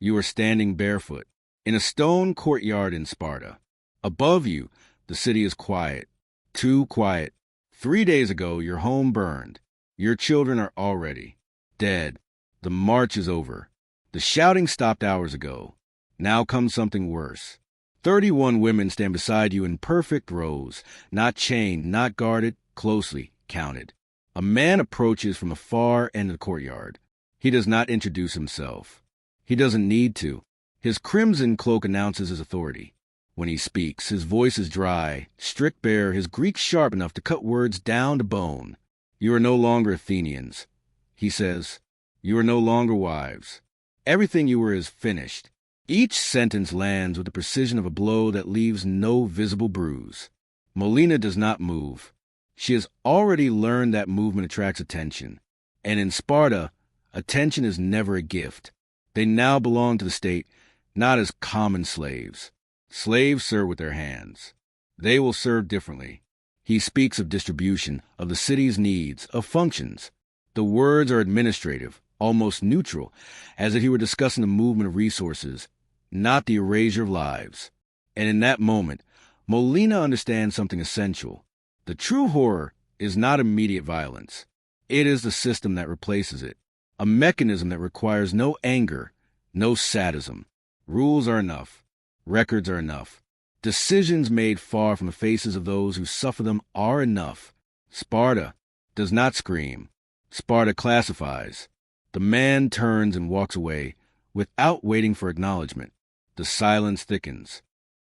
You are standing barefoot in a stone courtyard in Sparta. Above you, the city is quiet. Too quiet. 3 days ago, your home burned. Your children are already dead. The march is over. The shouting stopped hours ago. Now comes something worse. 31 women stand beside you in perfect rows, not chained, not guarded, closely counted. A man approaches from the far end of the courtyard. He does not introduce himself. He doesn't need to. His crimson cloak announces his authority. When he speaks, his voice is dry, strict bare, his Greek sharp enough to cut words down to bone. You are no longer Athenians, he says. You are no longer wives. Everything you were is finished. Each sentence lands with the precision of a blow that leaves no visible bruise. Molina does not move. She has already learned that movement attracts attention. And in Sparta, attention is never a gift. They now belong to the state, not as common slaves. Slaves serve with their hands. They will serve differently. He speaks of distribution, of the city's needs, of functions. The words are administrative, almost neutral, as if he were discussing the movement of resources, not the erasure of lives. And in that moment, Molina understands something essential. The true horror is not immediate violence. It is the system that replaces it, a mechanism that requires no anger, no sadism. Rules are enough. Records are enough. Decisions made far from the faces of those who suffer them are enough. Sparta does not scream. Sparta classifies. The man turns and walks away without waiting for acknowledgement. The silence thickens.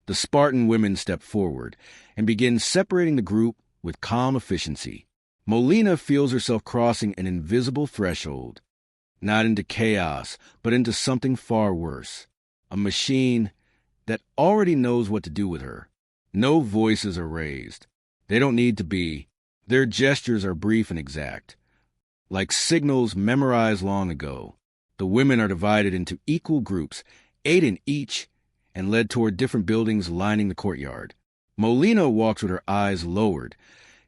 The Spartan women step forward and begin separating the group with calm efficiency. Molina feels herself crossing an invisible threshold, not into chaos, but into something far worse. A machine that already knows what to do with her. No voices are raised. They don't need to be. Their gestures are brief and exact. Like signals memorized long ago, the women are divided into equal groups, 8 in each, and led toward different buildings lining the courtyard. Molina walks with her eyes lowered,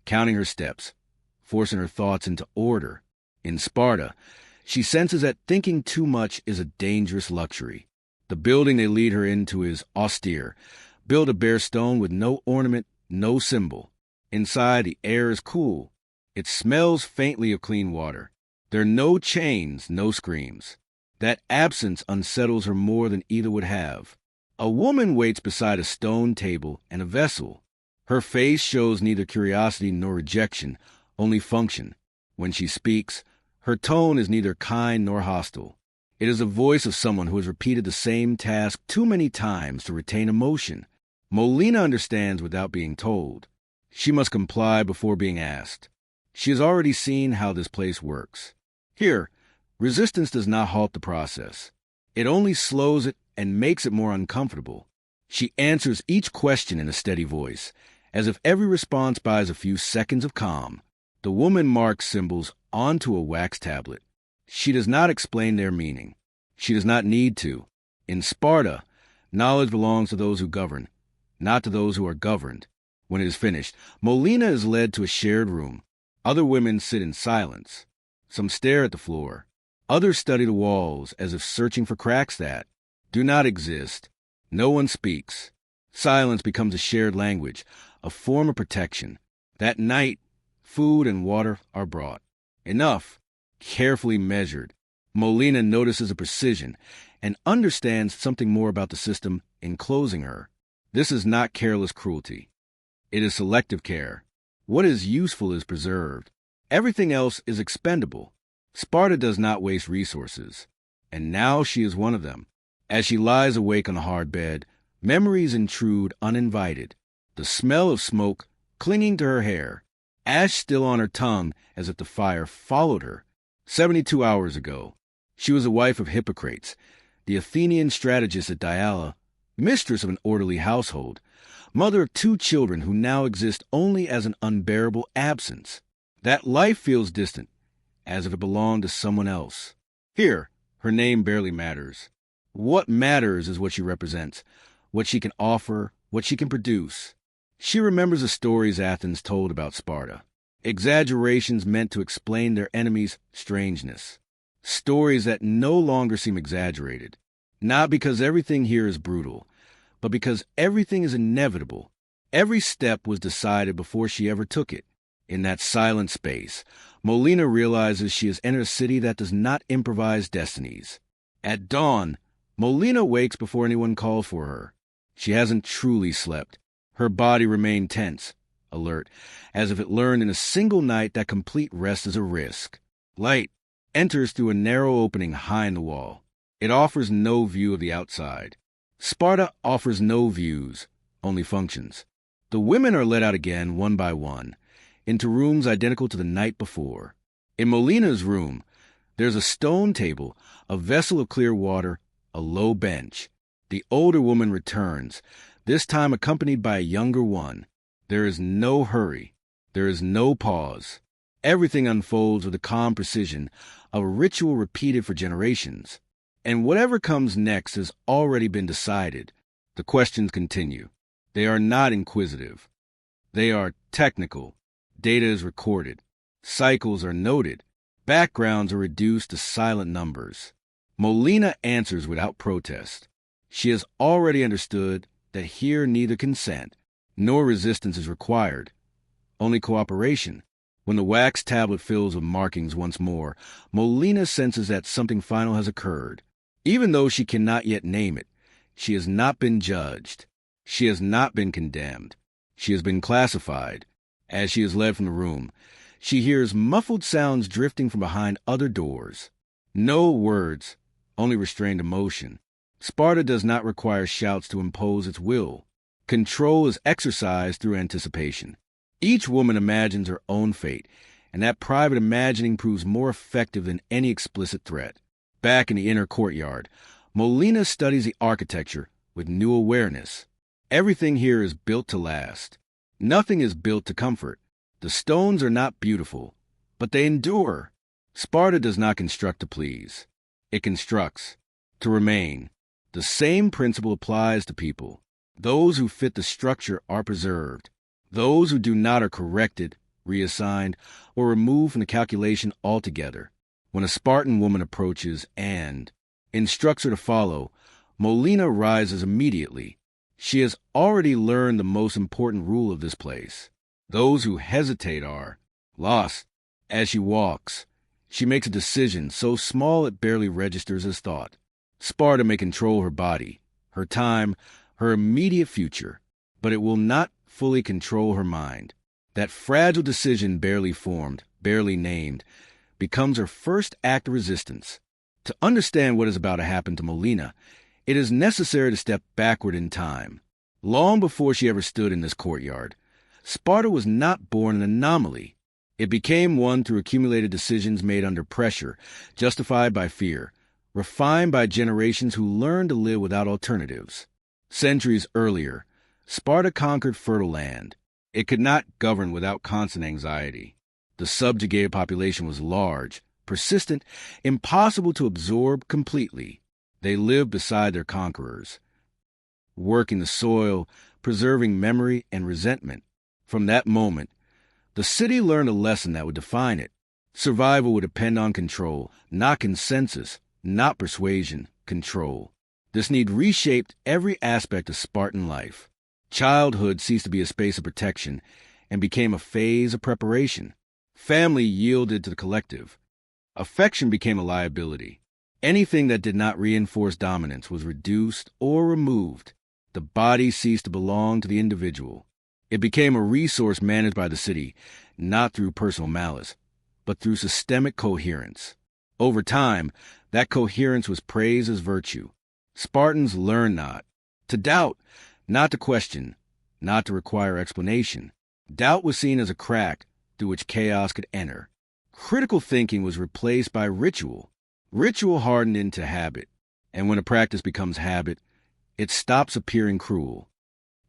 counting her steps, forcing her thoughts into order. In Sparta, she senses that thinking too much is a dangerous luxury. The building they lead her into is austere, built of bare stone with no ornament, no symbol. Inside, the air is cool. It smells faintly of clean water. There are no chains, no screams. That absence unsettles her more than either would have. A woman waits beside a stone table and a vessel. Her face shows neither curiosity nor rejection, only function. When she speaks, her tone is neither kind nor hostile. It is the voice of someone who has repeated the same task too many times to retain emotion. Molina understands without being told. She must comply before being asked. She has already seen how this place works. Here, resistance does not halt the process. It only slows it and makes it more uncomfortable. She answers each question in a steady voice, as if every response buys a few seconds of calm. The woman marks symbols onto a wax tablet. She does not explain their meaning. She does not need to. In Sparta, knowledge belongs to those who govern, not to those who are governed. When it is finished, Molina is led to a shared room. Other women sit in silence. Some stare at the floor. Others study the walls as if searching for cracks that do not exist. No one speaks. Silence becomes a shared language, a form of protection. That night, food and water are brought. Enough. Carefully measured. Molina notices a precision and understands something more about the system enclosing her. This is not careless cruelty. It is selective care. What is useful is preserved. Everything else is expendable. Sparta does not waste resources. And now she is one of them. As she lies awake on the hard bed, memories intrude uninvited. The smell of smoke clinging to her hair, ash still on her tongue as if the fire followed her. 72 hours ago, she was the wife of Hippocrates, the Athenian strategist at Diala, mistress of an orderly household, mother of 2 children who now exist only as an unbearable absence. That life feels distant, as if it belonged to someone else. Here, her name barely matters. What matters is what she represents, what she can offer, what she can produce. She remembers the stories Athens told about Sparta. Exaggerations meant to explain their enemies' strangeness. Stories that no longer seem exaggerated. Not because everything here is brutal, but because everything is inevitable. Every step was decided before she ever took it. In that silent space, Molina realizes she has entered a city that does not improvise destinies. At dawn, Molina wakes before anyone calls for her. She hasn't truly slept. Her body remained tense, alert, as if it learned in a single night that complete rest is a risk. Light enters through a narrow opening high in the wall. It offers no view of the outside. Sparta offers no views, only functions. The women are led out again, one by one, into rooms identical to the night before. In Molina's room, there's a stone table, a vessel of clear water, a low bench. The older woman returns, this time accompanied by a younger one. There is no hurry. There is no pause. Everything unfolds with the calm precision of a ritual repeated for generations. And whatever comes next has already been decided. The questions continue. They are not inquisitive. They are technical. Data is recorded. Cycles are noted. Backgrounds are reduced to silent numbers. Molina answers without protest. She has already understood that here neither consent nor resistance is required, only cooperation. When the wax tablet fills with markings once more, Molina senses that something final has occurred. Even though she cannot yet name it, she has not been judged. She has not been condemned. She has been classified. As she is led from the room, she hears muffled sounds drifting from behind other doors. No words, only restrained emotion. Sparta does not require shouts to impose its will. Control is exercised through anticipation. Each woman imagines her own fate, and that private imagining proves more effective than any explicit threat. Back in the inner courtyard, Molina studies the architecture with new awareness. Everything here is built to last. Nothing is built to comfort. The stones are not beautiful, but they endure. Sparta does not construct to please. It constructs to remain. The same principle applies to people. Those who fit the structure are preserved. Those who do not are corrected, reassigned, or removed from the calculation altogether. When a Spartan woman approaches and instructs her to follow, Molina rises immediately. She has already learned the most important rule of this place. Those who hesitate are lost. As she walks, she makes a decision so small it barely registers as thought. Sparta may control her body, her time, her immediate future, but it will not fully control her mind. That fragile decision, barely formed, barely named, becomes her first act of resistance. To understand what is about to happen to Molina, it is necessary to step backward in time. Long before she ever stood in this courtyard, Sparta was not born an anomaly. It became one through accumulated decisions made under pressure, justified by fear, refined by generations who learned to live without alternatives. Centuries earlier, Sparta conquered fertile land. It could not govern without constant anxiety. The subjugated population was large, persistent, impossible to absorb completely. They lived beside their conquerors, working the soil, preserving memory and resentment. From that moment, the city learned a lesson that would define it. Survival would depend on control, not consensus, not persuasion, control. This need reshaped every aspect of Spartan life. Childhood ceased to be a space of protection and became a phase of preparation. Family yielded to the collective. Affection became a liability. Anything that did not reinforce dominance was reduced or removed. The body ceased to belong to the individual. It became a resource managed by the city, not through personal malice, but through systemic coherence. Over time, that coherence was praised as virtue. Spartans learned not to doubt, not to question, not to require explanation. Doubt was seen as a crack through which chaos could enter. Critical thinking was replaced by ritual. Ritual hardened into habit, and when a practice becomes habit, it stops appearing cruel.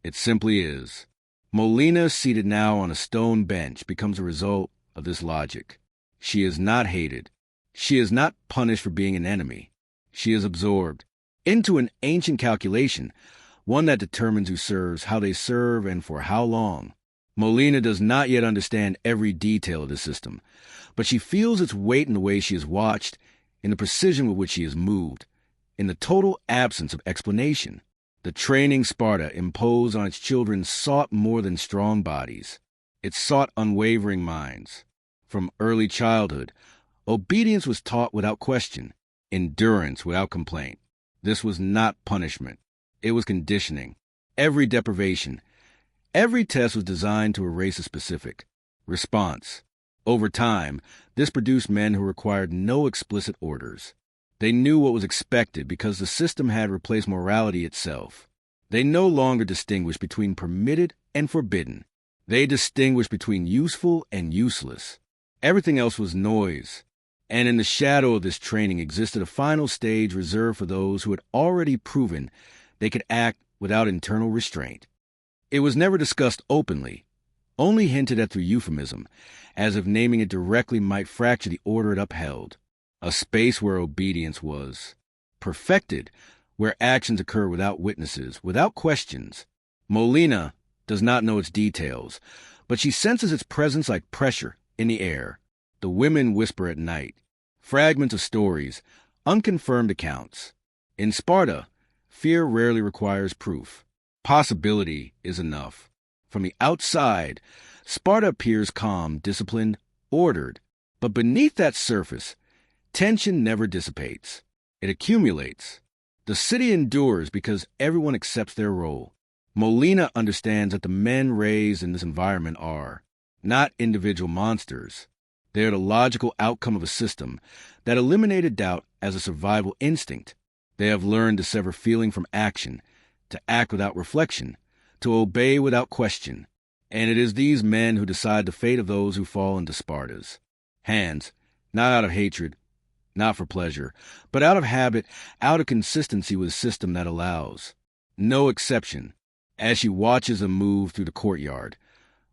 It simply is. Molina, seated now on a stone bench, becomes a result of this logic. She is not hated. She is not punished for being an enemy. She is absorbed into an ancient calculation, one that determines who serves, how they serve, and for how long. Molina does not yet understand every detail of the system, but she feels its weight in the way she is watched, in the precision with which she is moved, in the total absence of explanation. The training Sparta imposed on its children sought more than strong bodies. It sought unwavering minds. From early childhood, obedience was taught without question, endurance without complaint. This was not punishment. It was conditioning. Every deprivation, every test was designed to erase a specific response. Over time, this produced men who required no explicit orders. They knew what was expected because the system had replaced morality itself. They no longer distinguished between permitted and forbidden. They distinguished between useful and useless. Everything else was noise. And in the shadow of this training existed a final stage reserved for those who had already proven they could act without internal restraint. It was never discussed openly, only hinted at through euphemism, as if naming it directly might fracture the order it upheld. A space where obedience was perfected, where actions occur without witnesses, without questions. Molina does not know its details, but she senses its presence like pressure in the air. The women whisper at night, fragments of stories, unconfirmed accounts. In Sparta, fear rarely requires proof. Possibility is enough. From the outside, Sparta appears calm, disciplined, ordered. But beneath that surface, tension never dissipates. It accumulates. The city endures because everyone accepts their role. Molina understands that the men raised in this environment are not individual monsters. They are the logical outcome of a system that eliminated doubt as a survival instinct. They have learned to sever feeling from action, to act without reflection, to obey without question. And it is these men who decide the fate of those who fall into Sparta's hands, not out of hatred, not for pleasure, but out of habit, out of consistency with a system that allows no exception. As she watches them move through the courtyard,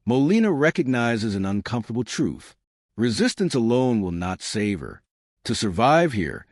Molina recognizes an uncomfortable truth. Resistance alone will not save her. To survive here,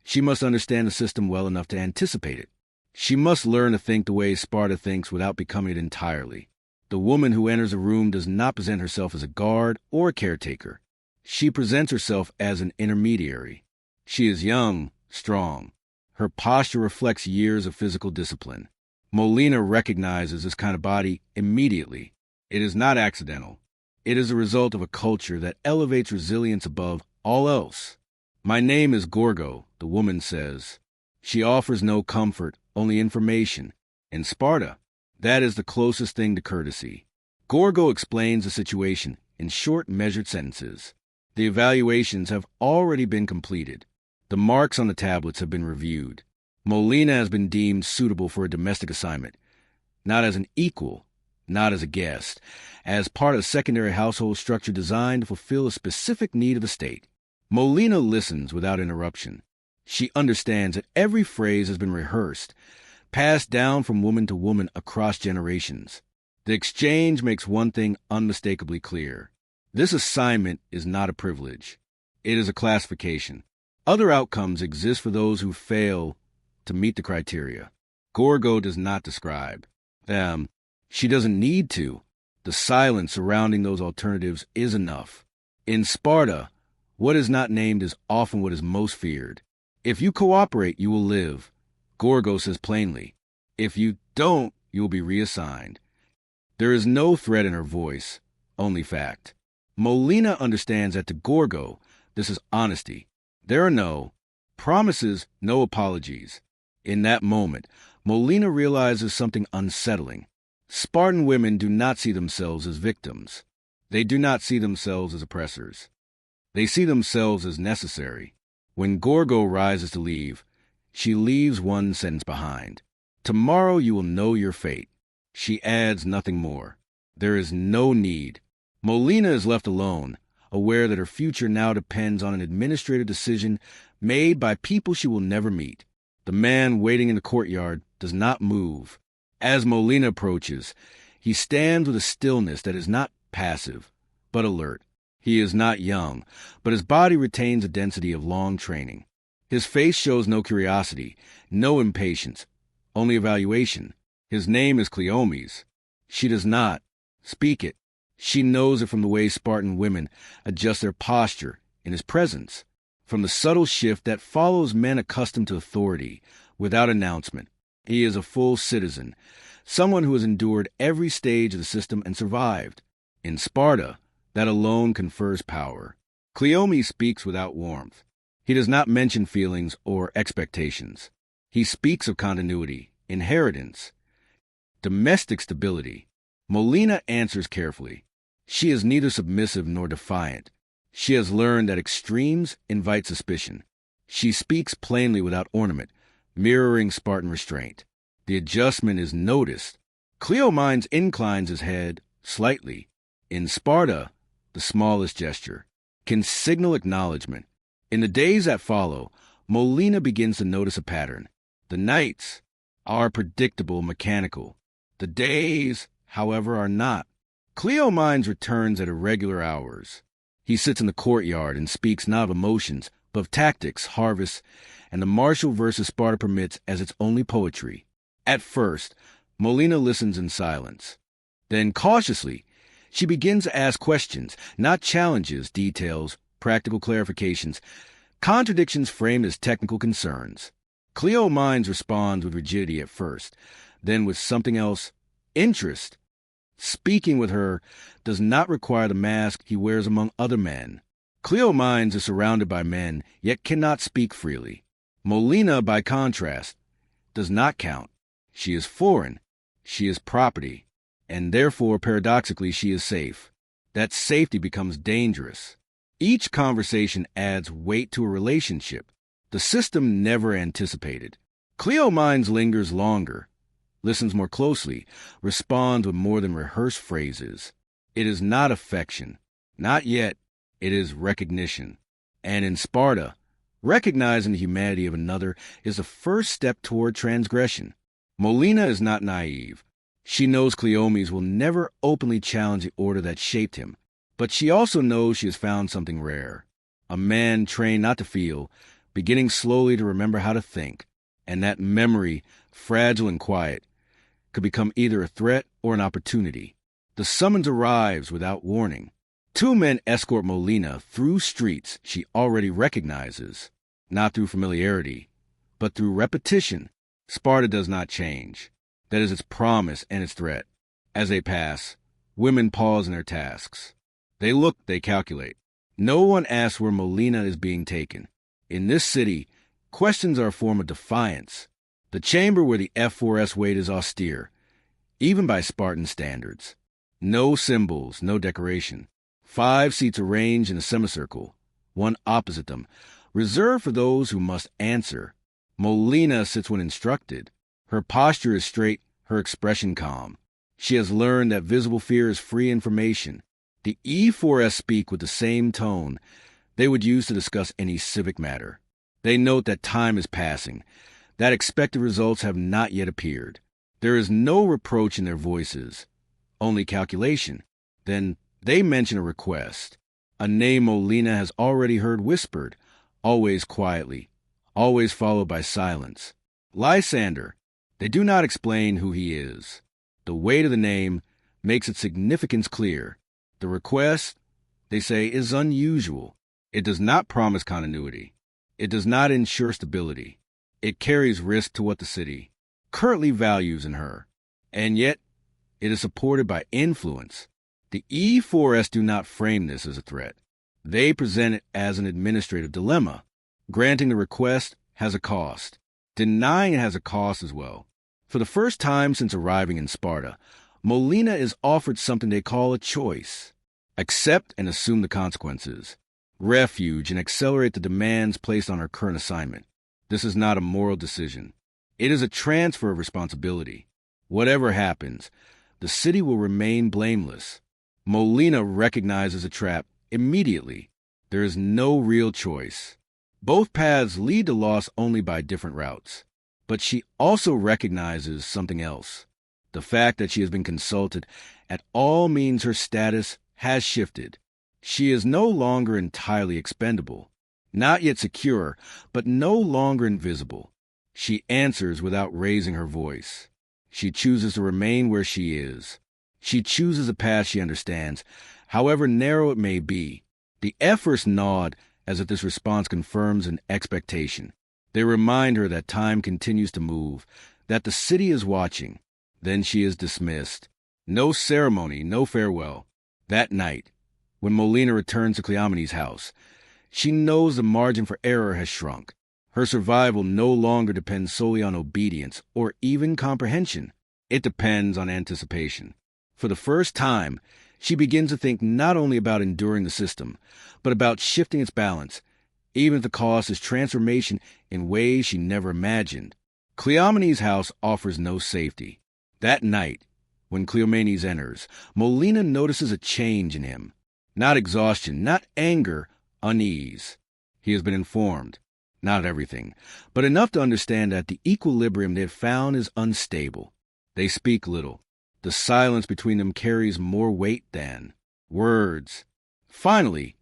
she must understand the system well enough to anticipate it. She must learn to think the way Sparta thinks without becoming it entirely. The woman who enters a room does not present herself as a guard or a caretaker. She presents herself as an intermediary. She is young, strong. Her posture reflects years of physical discipline. Molina recognizes this kind of body immediately. It is not accidental. It is a result of a culture that elevates resilience above all else. "My name is Gorgo," the woman says. She offers no comfort, only information. In Sparta, that is the closest thing to courtesy. Gorgo explains the situation in short, measured sentences. The evaluations have already been completed. The marks on the tablets have been reviewed. Molina has been deemed suitable for a domestic assignment, not as an equal, not as a guest, as part of a secondary household structure designed to fulfill a specific need of the state. Molina listens without interruption. She understands that every phrase has been rehearsed, passed down from woman to woman across generations. The exchange makes one thing unmistakably clear. This assignment is not a privilege. It is a classification. Other outcomes exist for those who fail to meet the criteria. Gorgo does not describe them. She doesn't need to. The silence surrounding those alternatives is enough. In Sparta, what is not named is often what is most feared. If you cooperate, you will live, Gorgo says plainly. If you don't, you will be reassigned. There is no threat in her voice, only fact. Molina understands that to Gorgo, this is honesty. There are no promises, no apologies. In that moment, Molina realizes something unsettling. Spartan women do not see themselves as victims. They do not see themselves as oppressors. They see themselves as necessary. When Gorgo rises to leave, she leaves one sentence behind. "Tomorrow you will know your fate." She adds nothing more. There is no need. Molina is left alone, aware that her future now depends on an administrative decision made by people she will never meet. The man waiting in the courtyard does not move. As Molina approaches, he stands with a stillness that is not passive, but alert. He is not young, but his body retains a density of long training. His face shows no curiosity, no impatience, only evaluation. His name is Cleomes. She does not speak it. She knows it from the way Spartan women adjust their posture in his presence. from the subtle shift that follows men accustomed to authority without announcement. He is a full citizen, someone who has endured every stage of the system and survived. In Sparta, that alone confers power. Cleome speaks without warmth. He does not mention feelings or expectations. He speaks of continuity, inheritance, domestic stability. Molina answers carefully. She is neither submissive nor defiant. She has learned that extremes invite suspicion. She speaks plainly without ornament, mirroring Spartan restraint. The adjustment is noticed. Cleomenes inclines his head slightly. In Sparta, the smallest gesture can signal acknowledgement. In the days that follow, Molina begins to notice a pattern. The nights are predictable, mechanical. The days, however, are not. Cleomenes returns at irregular hours. He sits in the courtyard and speaks not of emotions, but of tactics, harvests, and the martial verses Sparta permits as its only poetry. At first, Molina listens in silence. Then, cautiously, she begins to ask questions, not challenges, details, practical clarifications, contradictions framed as technical concerns. Cleomenes responds with rigidity at first, then with something else, interest. Speaking with her does not require the mask he wears among other men. Cleomenes is surrounded by men, yet cannot speak freely. Molina, by contrast, does not count. She is foreign. She is property. And therefore, paradoxically, she is safe. That safety becomes dangerous. Each conversation adds weight to a relationship the system never anticipated. Cleomenes lingers longer, listens more closely, responds with more than rehearsed phrases. It is not affection. Not yet. It is recognition. And in Sparta, recognizing the humanity of another is the first step toward transgression. Molina is not naive. She knows Cleomenes will never openly challenge the order that shaped him, but she also knows she has found something rare. A man trained not to feel, beginning slowly to remember how to think, and that memory, fragile and quiet, could become either a threat or an opportunity. The summons arrives without warning. Two men escort Molina through streets she already recognizes, not through familiarity, but through repetition. Sparta does not change. That is its promise and its threat. As they pass, women pause in their tasks. They look, they calculate. No one asks where Molina is being taken. In this city, questions are a form of defiance. The chamber where the F4S wait is austere, even by Spartan standards. No symbols, no decoration. 5 seats arranged in a semicircle, one opposite them, reserved for those who must answer. Molina sits when instructed. Her posture is straight, her expression calm. She has learned that visible fear is free information. The E4S speak with the same tone they would use to discuss any civic matter. They note that time is passing, that expected results have not yet appeared. There is no reproach in their voices, only calculation. Then they mention a request, a name Molina has already heard whispered, always quietly, always followed by silence. Lysander. They do not explain who he is. The weight of the name makes its significance clear. The request, they say, is unusual. It does not promise continuity. It does not ensure stability. It carries risk to what the city currently values in her. And yet, it is supported by influence. The E4S do not frame this as a threat. They present it as an administrative dilemma. Granting the request has a cost. Denying it has a cost as well. For the first time since arriving in Sparta, Molina is offered something they call a choice. Accept and assume the consequences. Refuge and accelerate the demands placed on her current assignment. This is not a moral decision. It is a transfer of responsibility. Whatever happens, the city will remain blameless. Molina recognizes a trap immediately. There is no real choice. Both paths lead to loss only by different routes. But she also recognizes something else. The fact that she has been consulted at all means her status has shifted. She is no longer entirely expendable, not yet secure, but no longer invisible. She answers without raising her voice. She chooses to remain where she is. She chooses a path she understands, however narrow it may be. The F first nod as if this response confirms an expectation. They remind her that time continues to move, that the city is watching. Then she is dismissed. No ceremony, no farewell. That night, when Molina returns to Cleomenes' house, she knows the margin for error has shrunk. Her survival no longer depends solely on obedience or even comprehension. It depends on anticipation. For the first time, she begins to think not only about enduring the system, but about shifting its balance, even if the cost is transformation in ways she never imagined. Cleomenes' house offers no safety. That night, when Cleomenes enters, Molina notices a change in him. Not exhaustion, not anger, unease. He has been informed. Not everything, but enough to understand that the equilibrium they have found is unstable. They speak little. The silence between them carries more weight than words. Finally,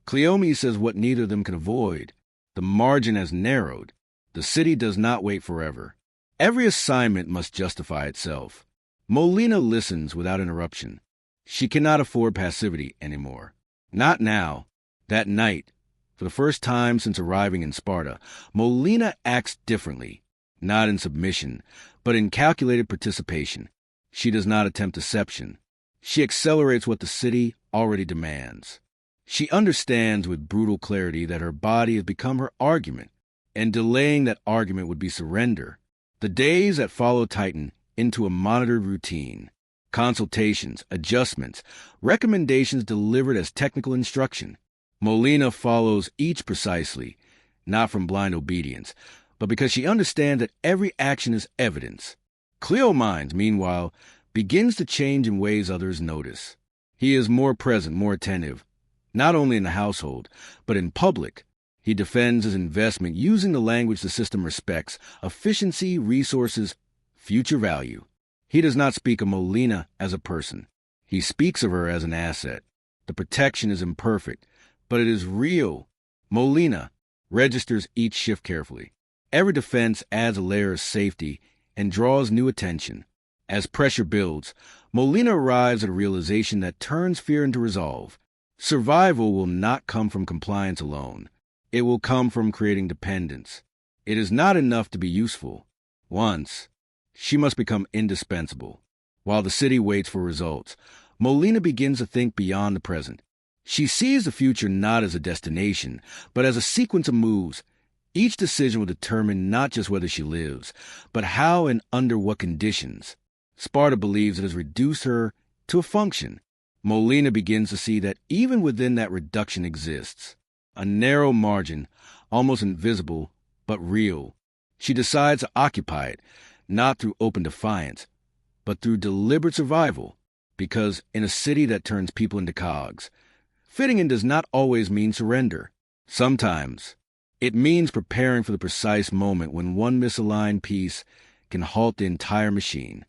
Cleomenes says what neither of them can avoid. The margin has narrowed. The city does not wait forever. Every assignment must justify itself. Molina listens without interruption. She cannot afford passivity anymore. Not now. That night, for the first time since arriving in Sparta, Molina acts differently, not in submission, but in calculated participation. She does not attempt deception. She accelerates what the city already demands. She understands with brutal clarity that her body has become her argument, and delaying that argument would be surrender. The days that follow tighten into a monitored routine. Consultations, adjustments, recommendations delivered as technical instruction. Molina follows each precisely, not from blind obedience, but because she understands that every action is evidence. Cleomenes, meanwhile, begins to change in ways others notice. He is more present, more attentive, not only in the household, but in public. He defends his investment using the language the system respects: efficiency, resources, future value. He does not speak of Molina as a person. He speaks of her as an asset. The protection is imperfect, but it is real. Molina registers each shift carefully. Every defense adds a layer of safety and draws new attention. As pressure builds, Molina arrives at a realization that turns fear into resolve. Survival will not come from compliance alone. It will come from creating dependence. It is not enough to be useful. Once, she must become indispensable. While the city waits for results, Molina begins to think beyond the present. She sees the future not as a destination, but as a sequence of moves. Each decision will determine not just whether she lives, but how and under what conditions. Sparta believes it has reduced her to a function. Molina begins to see that even within that reduction exists a narrow margin, almost invisible, but real. She decides to occupy it, not through open defiance, but through deliberate survival, because in a city that turns people into cogs, fitting in does not always mean surrender. Sometimes it means preparing for the precise moment when one misaligned piece can halt the entire machine.